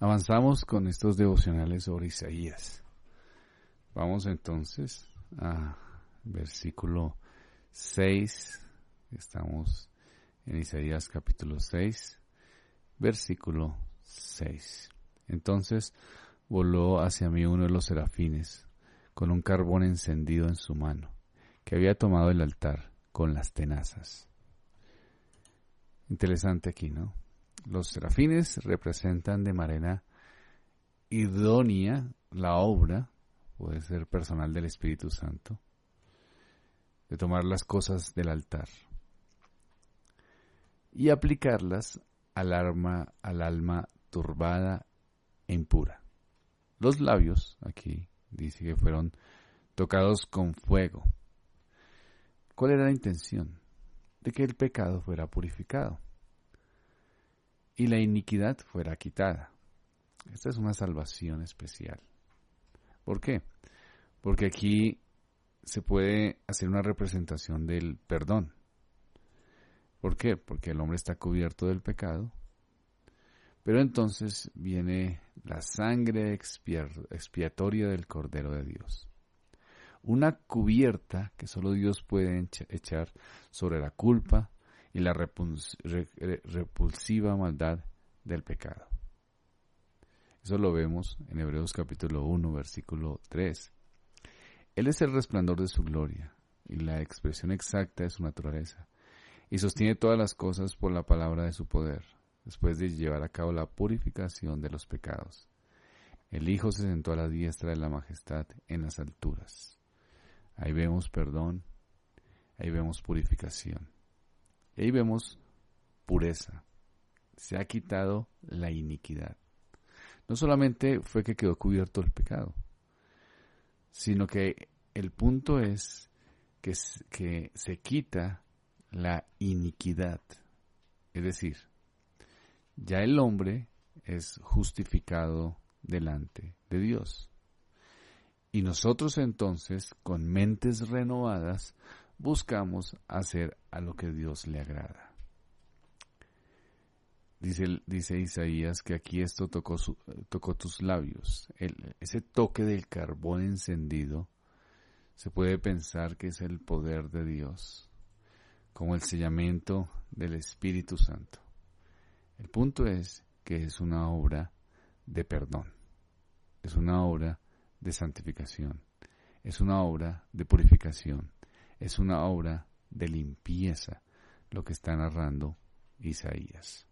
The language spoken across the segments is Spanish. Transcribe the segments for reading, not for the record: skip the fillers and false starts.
Avanzamos con estos devocionales sobre Isaías. Vamos entonces a versículo 6. Estamos en Isaías capítulo 6, versículo 6. Entonces voló hacia mí uno de los serafines, con un carbón encendido en su mano, que había tomado el altar con las tenazas. Interesante aquí, ¿no? Los serafines representan de manera idónea la obra, puede ser personal del Espíritu Santo, de tomar las cosas del altar y aplicarlas al alma turbada e impura. Los labios, aquí dice que fueron tocados con fuego. ¿Cuál era la intención? De que el pecado fuera purificado y la iniquidad fuera quitada. Esta es una salvación especial. ¿Por qué? Porque aquí se puede hacer una representación del perdón. ¿Por qué? Porque el hombre está cubierto del pecado, pero entonces viene la sangre expiatoria del Cordero de Dios. Una cubierta que solo Dios puede echar sobre la culpa y la repulsiva maldad del pecado. Eso lo vemos en Hebreos capítulo 1, versículo 3. Él es el resplandor de su gloria y la expresión exacta de su naturaleza, y sostiene todas las cosas por la palabra de su poder, después de llevar a cabo la purificación de los pecados. El Hijo se sentó a la diestra de la majestad en las alturas. Ahí vemos perdón, ahí vemos purificación, y ahí vemos pureza. Se ha quitado la iniquidad. No solamente fue que quedó cubierto el pecado, sino que el punto es que se quita la iniquidad. Es decir, ya el hombre es justificado delante de Dios. Y nosotros entonces, con mentes renovadas, buscamos hacer a lo que Dios le agrada. Dice Isaías que aquí esto tocó tus labios. Ese toque del carbón encendido se puede pensar que es el poder de Dios, como el sellamiento del Espíritu Santo. El punto es que es una obra de perdón, es una obra de santificación, es una obra de purificación, es una obra de limpieza, lo que está narrando Isaías.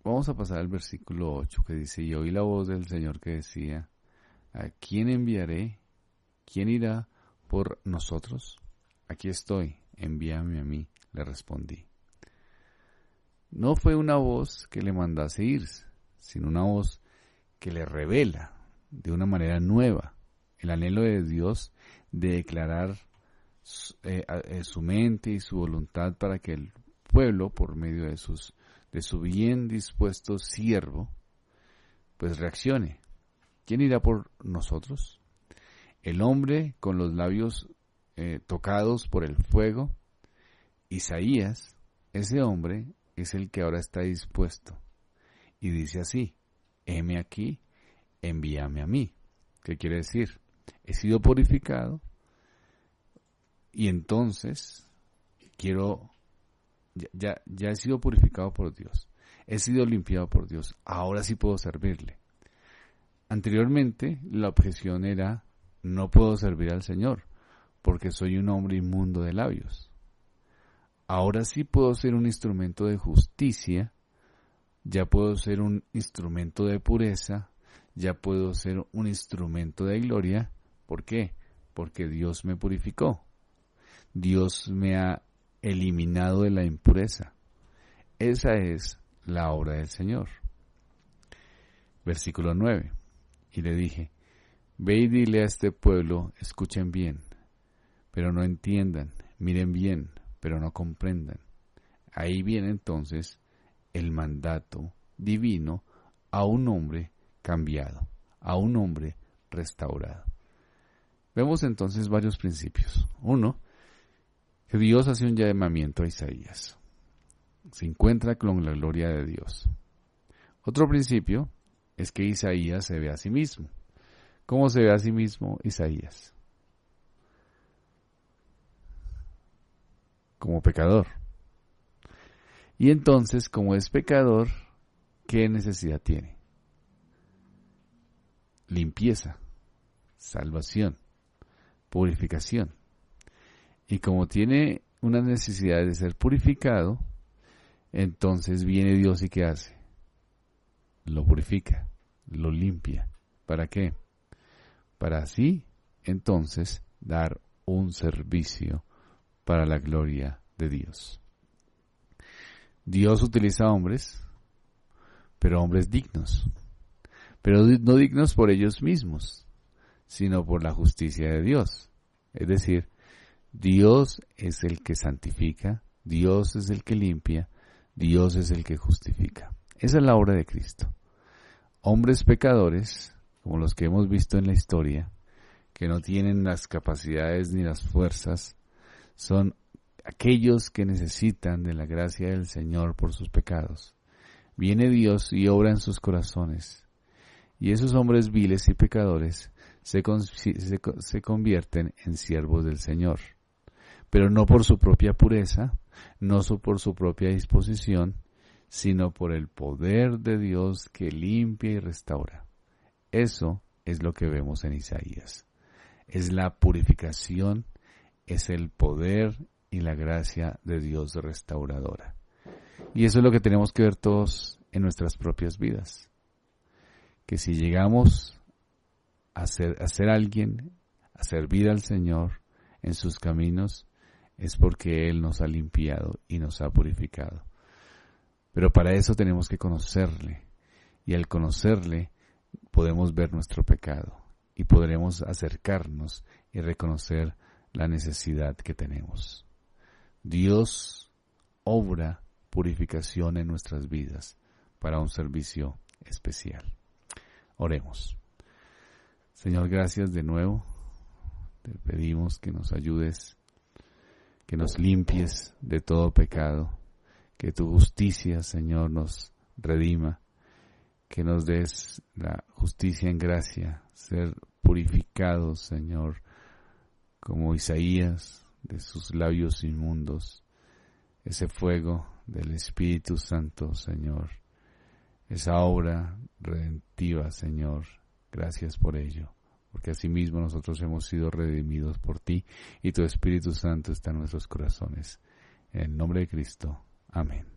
Vamos a pasar al versículo 8 que dice: y oí la voz del Señor que decía, ¿a quién enviaré? ¿Quién irá por nosotros? Aquí estoy, envíame a mí, le respondí. No fue una voz que le mandase ir, sino una voz que le revela de una manera nueva el anhelo de Dios de declarar su mente y su voluntad para que el pueblo, por medio de su bien dispuesto siervo, pues reaccione. ¿Quién irá por nosotros? El hombre con los labios tocados por el fuego. Isaías, ese hombre, es el que ahora está dispuesto. Y dice así: heme aquí, envíame a mí. ¿Qué quiere decir? He sido purificado y entonces ya he sido purificado por Dios. He sido limpiado por Dios. Ahora sí puedo servirle. Anteriormente la objeción era: no puedo servir al Señor porque soy un hombre inmundo de labios. Ahora sí puedo ser un instrumento de justicia, ya puedo ser un instrumento de pureza, ya puedo ser un instrumento de gloria. ¿Por qué? Porque Dios me purificó. Dios me ha eliminado de la impureza. Esa es la obra del Señor. Versículo 9. Y le dije: ve y dile a este pueblo, escuchen bien, pero no entiendan, miren bien, pero no comprendan. Ahí viene entonces el mandato divino a un hombre cambiado, a un hombre restaurado. Vemos entonces varios principios. Uno, que Dios hace un llamamiento a Isaías. Se encuentra con la gloria de Dios. Otro principio es que Isaías se ve a sí mismo. ¿Cómo se ve a sí mismo Isaías? Como pecador. Y entonces, como es pecador, ¿qué necesidad tiene? Limpieza, salvación, purificación. Y como tiene una necesidad de ser purificado, entonces viene Dios y ¿qué hace? Lo purifica, lo limpia. ¿Para qué? Para así, entonces, dar un servicio para la gloria de Dios. Dios utiliza hombres, pero hombres dignos. Pero no dignos por ellos mismos, sino por la justicia de Dios. Es decir, Dios es el que santifica, Dios es el que limpia, Dios es el que justifica. Esa es la obra de Cristo. Hombres pecadores, como los que hemos visto en la historia, que no tienen las capacidades ni las fuerzas, son aquellos que necesitan de la gracia del Señor por sus pecados. Viene Dios y obra en sus corazones. Y esos hombres viles y pecadores se convierten en siervos del Señor. Pero no por su propia pureza, no por su propia disposición, sino por el poder de Dios que limpia y restaura. Eso es lo que vemos en Isaías. Es la purificación, es el poder y la gracia de Dios restauradora. Y eso es lo que tenemos que ver todos en nuestras propias vidas. Que si llegamos a ser alguien, a servir al Señor en sus caminos, es porque Él nos ha limpiado y nos ha purificado. Pero para eso tenemos que conocerle, y al conocerle podemos ver nuestro pecado y podremos acercarnos y reconocer la necesidad que tenemos. Dios obra purificación en nuestras vidas para un servicio especial. Oremos. Señor, gracias de nuevo. Te pedimos que nos ayudes, que nos limpies de todo pecado, que tu justicia, Señor, nos redima, que nos des la justicia en gracia, ser purificados, Señor, como Isaías, de sus labios inmundos, ese fuego del Espíritu Santo, Señor, esa obra redentiva, Señor, gracias por ello, porque asimismo nosotros hemos sido redimidos por ti y tu Espíritu Santo está en nuestros corazones. En el nombre de Cristo, amén.